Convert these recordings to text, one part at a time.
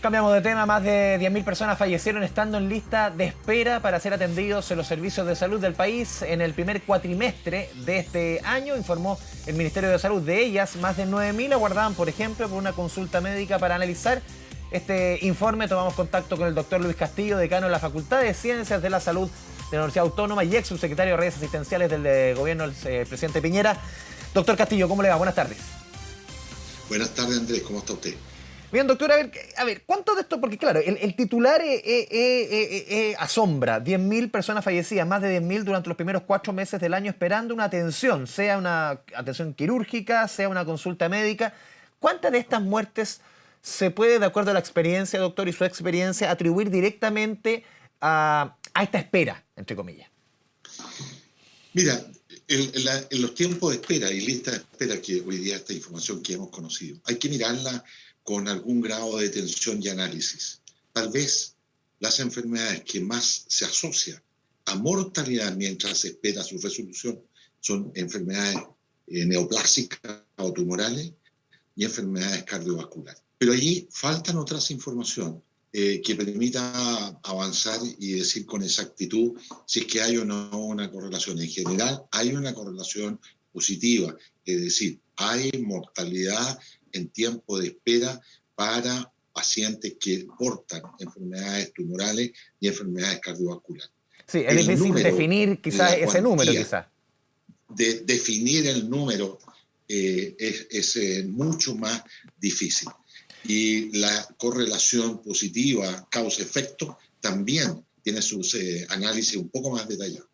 Cambiamos de tema. Más de 10.000 personas fallecieron estando en lista de espera para ser atendidos en los servicios de salud del país en el primer cuatrimestre de este año, informó el Ministerio de Salud. De ellas, más de 9.000 aguardaban, por ejemplo, por una consulta médica. Para analizar este informe tomamos contacto con el doctor Luis Castillo, decano de la Facultad de Ciencias de la Salud de la Universidad Autónoma y ex subsecretario de Redes Asistenciales del gobierno del presidente Piñera. Doctor Castillo, ¿cómo le va? Buenas tardes. Buenas tardes, Andrés. ¿Cómo está usted? Bien, doctor, a ver, ¿cuánto de esto? Porque claro, el titular asombra. 10.000 personas fallecidas, más de 10.000 durante los primeros 4 meses del año esperando una atención, sea una atención quirúrgica, sea una consulta médica. ¿Cuántas de estas muertes se puede, de acuerdo a la experiencia, doctor, y su experiencia, atribuir directamente a esta espera, entre comillas? Mira, en los tiempos de espera y listas de espera que hoy día esta información que hemos conocido, hay que mirarla con algún grado de tensión y análisis. Tal vez las enfermedades que más se asocian a mortalidad mientras se espera su resolución son enfermedades neoplásicas o tumorales y enfermedades cardiovasculares. Pero allí faltan otras informaciones que permita avanzar y decir con exactitud si es que hay o no una correlación. En general, hay una correlación positiva, es decir, hay mortalidad en tiempo de espera para pacientes que portan enfermedades tumorales y enfermedades cardiovasculares. Sí, es difícil definir quizás ese número, quizás. De definir el número es mucho más difícil. Y la correlación positiva, causa-efecto, también tiene sus análisis un poco más detallados.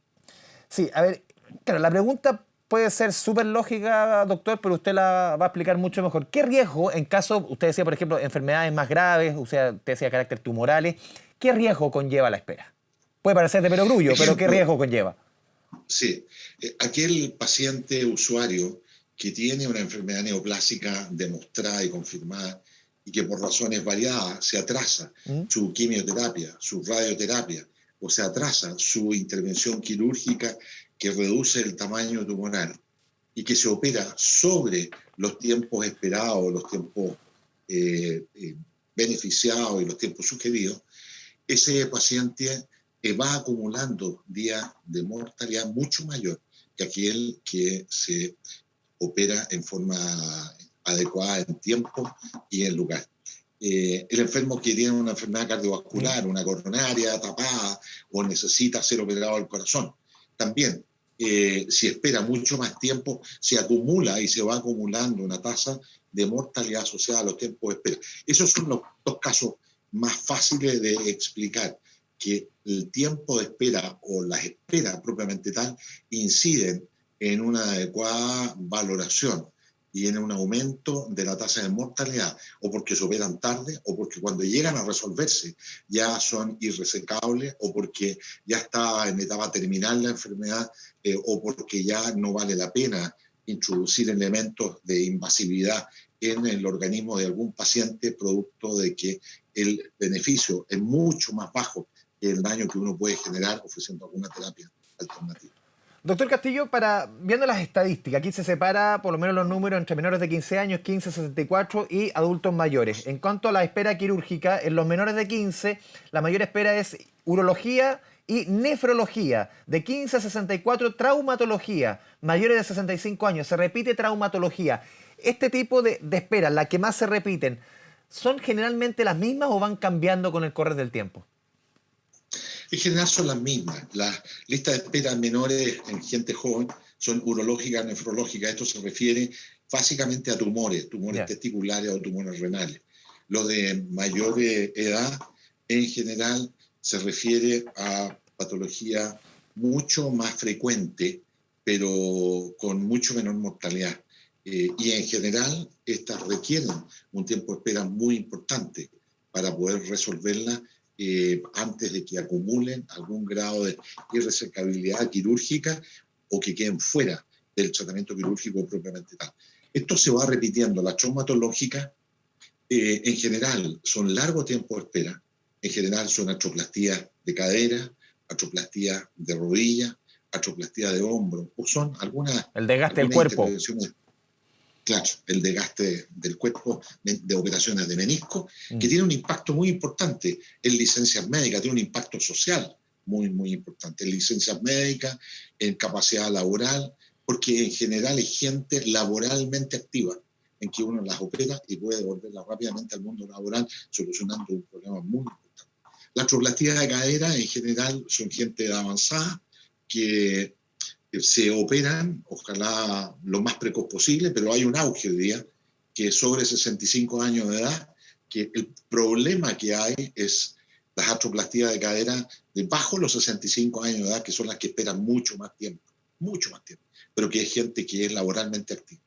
Sí, a ver, claro, la pregunta puede ser súper lógica, doctor, pero usted la va a explicar mucho mejor. ¿Qué riesgo, en caso, usted decía, por ejemplo, enfermedades más graves, usted decía carácter tumorales, qué riesgo conlleva la espera? Puede parecer de perogrullo, pero ¿qué riesgo conlleva? Sí, aquel paciente usuario que tiene una enfermedad neoplásica demostrada y confirmada y que por razones variadas se atrasa su quimioterapia, su radioterapia, o se atrasa su intervención quirúrgica que reduce el tamaño tumoral y que se opera sobre los tiempos esperados, los tiempos beneficiados y los tiempos sugeridos, ese paciente va acumulando días de mortalidad mucho mayor que aquel que se opera en forma adecuada en tiempo y en lugar. El enfermo que tiene una enfermedad cardiovascular, una coronaria tapada o necesita ser operado al corazón, también si espera mucho más tiempo, se acumula y se va acumulando una tasa de mortalidad asociada a los tiempos de espera. Esos son los dos casos más fáciles de explicar, que el tiempo de espera o las esperas propiamente tal inciden en una adecuada valoración y en un aumento de la tasa de mortalidad, o porque se operan tarde, o porque cuando llegan a resolverse ya son irresecables, o porque ya está en etapa terminal la enfermedad, o porque ya no vale la pena introducir elementos de invasividad en el organismo de algún paciente, producto de que el beneficio es mucho más bajo que el daño que uno puede generar ofreciendo alguna terapia alternativa. Doctor Castillo, viendo las estadísticas, aquí se separa por lo menos los números entre menores de 15 años, 15-64 y adultos mayores. En cuanto a la espera quirúrgica, en los menores de 15, la mayor espera es urología y nefrología. De 15 a 64, traumatología. Mayores de 65 años, se repite traumatología. Este tipo de esperas, las que más se repiten, ¿son generalmente las mismas o van cambiando con el correr del tiempo? En general son las mismas. Las listas de espera menores en gente joven son urológicas, nefrológicas. Esto se refiere básicamente a tumores testiculares o tumores renales. Lo de mayor edad, en general, se refiere a patología mucho más frecuente, pero con mucho menor mortalidad. Y en general, estas requieren un tiempo de espera muy importante para poder resolverla antes de que acumulen algún grado de irresecabilidad quirúrgica o que queden fuera del tratamiento quirúrgico propiamente tal. Esto se va repitiendo. Las traumatológicas en general son largo tiempo de espera. En general son artroplastías de cadera, artroplastías de rodilla, artroplastías de hombro, o son algunas... El desgaste del cuerpo. claro, el desgaste del cuerpo de operaciones de menisco, que Mm. tiene un impacto muy importante en licencias médicas, tiene un impacto social muy, muy importante en licencias médicas, en capacidad laboral, porque en general es gente laboralmente activa, en que uno las opera y puede volverla rápidamente al mundo laboral, solucionando un problema muy importante. Las artroplastías de cadera en general son gente avanzada que se operan, ojalá lo más precoz posible, pero hay un auge hoy día que sobre 65 años de edad, que el problema que hay es las artroplastías de cadera de bajo los 65 años de edad, que son las que esperan mucho más tiempo, pero que es gente que es laboralmente activa.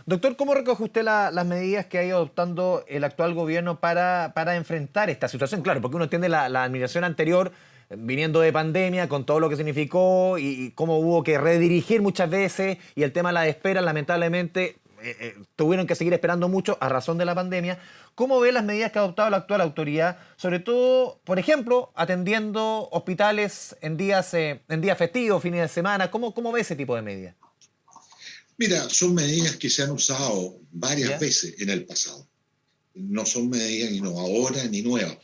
Doctor, ¿cómo recoge usted las medidas que ha ido adoptando el actual gobierno para enfrentar esta situación? Claro, porque uno entiende la administración anterior, viniendo de pandemia, con todo lo que significó y cómo hubo que redirigir muchas veces, y el tema de la espera, lamentablemente, tuvieron que seguir esperando mucho a razón de la pandemia. ¿Cómo ve las medidas que ha adoptado la actual autoridad? Sobre todo, por ejemplo, atendiendo hospitales en días festivos, fines de semana. ¿Cómo ve ese tipo de medidas? Mira, son medidas que se han usado varias ¿Ya? veces en el pasado. No son medidas innovadoras ni nuevas.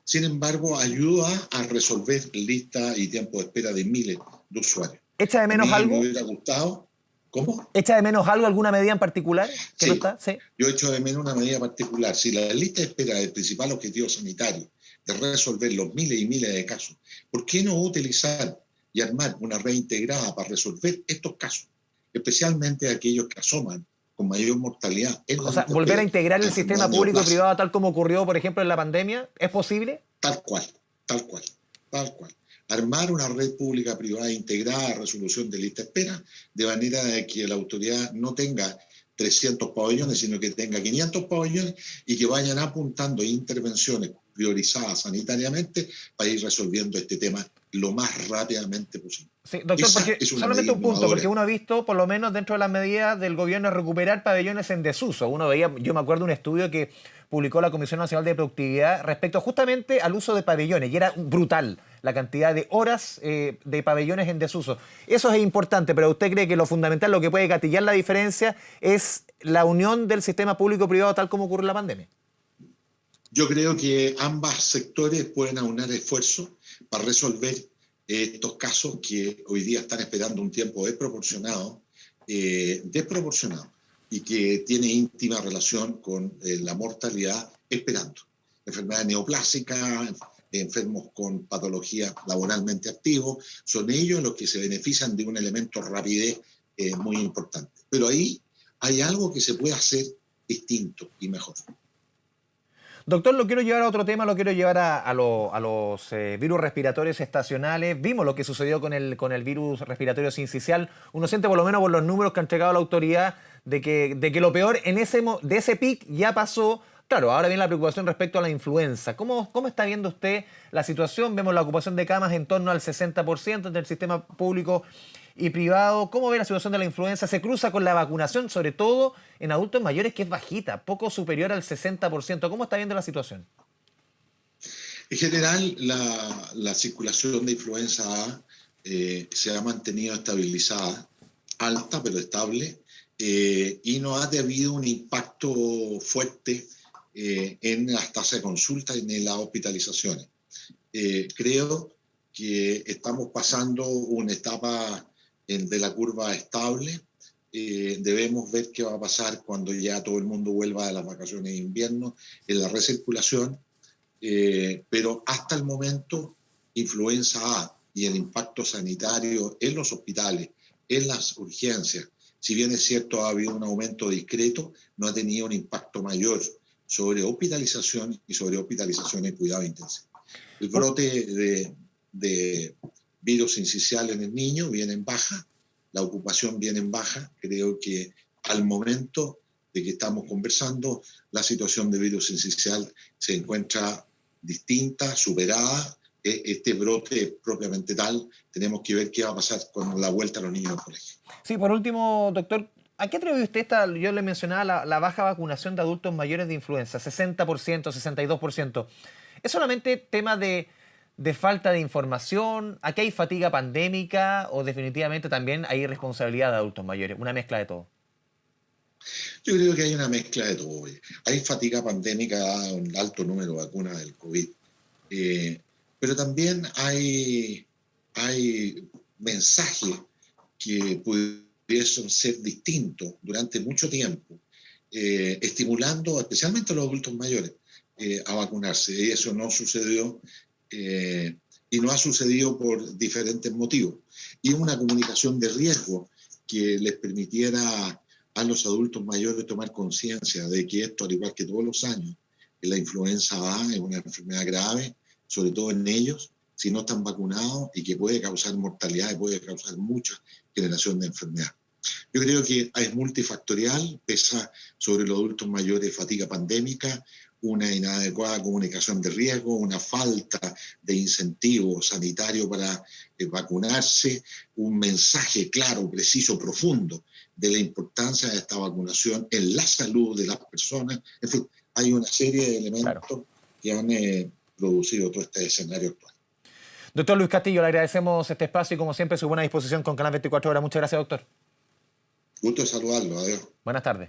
Sin embargo, ayuda a resolver listas y tiempo de espera de miles de usuarios. ¿Echa de A menos mí me algo? hubiera gustado, ¿cómo? ¿Echa de menos algo, alguna medida en particular que no Sí, está? Sí. yo echo de menos una medida particular. Si la lista de espera es el principal objetivo sanitario de resolver los miles y miles de casos, ¿por qué no utilizar y armar una red integrada para resolver estos casos? Especialmente aquellos que asoman con mayor mortalidad en O la sea, lista de volver a espera, integrar la el sistema enfermedad público y neoplasia. privado tal como ocurrió, por ejemplo, en la pandemia, ¿es posible? Tal cual, tal cual, tal cual. Armar una red pública privada integrada a resolución de lista de espera, de manera de que la autoridad no tenga 300 pabellones, sino que tenga 500 pabellones y que vayan apuntando intervenciones priorizadas sanitariamente para ir resolviendo este tema lo más rápidamente posible. Sí, doctor, Esa porque es una solamente medida un punto, porque innovadora. uno ha visto, por lo menos dentro de las medidas del gobierno, recuperar pabellones en desuso. Uno veía, yo me acuerdo de un estudio que publicó la Comisión Nacional de Productividad respecto justamente al uso de pabellones, y era brutal la cantidad de horas de pabellones en desuso. Eso es importante, pero ¿usted cree que lo fundamental, lo que puede gatillar la diferencia, es la unión del sistema público-privado tal como ocurre en la pandemia? Yo creo que ambos sectores pueden aunar esfuerzos para resolver estos casos que hoy día están esperando un tiempo desproporcionado y que tiene íntima relación con la mortalidad esperando. Enfermedades neoplásicas, enfermos con patología laboralmente activos, son ellos los que se benefician de un elemento rapidez muy importante. Pero ahí hay algo que se puede hacer distinto y mejor. Doctor, lo quiero llevar a otro tema, lo quiero llevar a los virus respiratorios estacionales. Vimos lo que sucedió con el virus respiratorio sincicial. Uno siente, por lo menos por los números que ha entregado la autoridad, de que lo peor de ese pic ya pasó. Claro, ahora viene la preocupación respecto a la influenza. ¿Cómo está viendo usted la situación? Vemos la ocupación de camas en torno al 60% del sistema público y privado. ¿Cómo ve la situación de la influenza? Se cruza con la vacunación, sobre todo en adultos mayores, que es bajita, poco superior al 60%. ¿Cómo está viendo la situación? En general, la circulación de influenza A se ha mantenido estabilizada, alta pero estable, y no ha habido un impacto fuerte en las tasas de consulta y en las hospitalizaciones. Creo que estamos pasando una etapa de la curva estable. Debemos ver qué va a pasar cuando ya todo el mundo vuelva de las vacaciones de invierno en la recirculación, pero hasta el momento influenza A y el impacto sanitario en los hospitales, en las urgencias, si bien es cierto ha habido un aumento discreto, no ha tenido un impacto mayor sobre hospitalización y sobre hospitalización en cuidado intensivo. El brote de virus sincicial en el niño viene en baja, la ocupación viene en baja. Creo que al momento de que estamos conversando, la situación de virus sincicial se encuentra distinta, superada. Este brote propiamente tal, tenemos que ver qué va a pasar con la vuelta a los niños al colegio. Sí, por último, doctor, ¿a qué atribuye usted yo le mencionaba la baja vacunación de adultos mayores de influenza, 60%, 62%? ¿Es solamente tema de falta de información? ¿Aquí hay fatiga pandémica o definitivamente también hay irresponsabilidad de adultos mayores? Una mezcla de todo. Yo creo que hay una mezcla de todo. Hay fatiga pandémica dado un alto número de vacunas del COVID, pero también hay mensajes que pudiesen ser distintos durante mucho tiempo, estimulando especialmente a los adultos mayores a vacunarse. Y eso no sucedió, y no ha sucedido por diferentes motivos. Y una comunicación de riesgo que les permitiera a los adultos mayores tomar conciencia de que esto, al igual que todos los años, la influenza A es una enfermedad grave, sobre todo en ellos, si no están vacunados, y que puede causar mortalidad y puede causar mucha generación de enfermedad. Yo creo que es multifactorial, pesa sobre los adultos mayores fatiga pandémica, una inadecuada comunicación de riesgo, una falta de incentivo sanitario para vacunarse, un mensaje claro, preciso, profundo de la importancia de esta vacunación en la salud de las personas. En fin, hay una serie de elementos que han producido todo este escenario actual. Doctor Luis Castillo, le agradecemos este espacio y como siempre su buena disposición con Canal 24 Horas. Muchas gracias, doctor. Gusto de saludarlo. Adiós. Buenas tardes.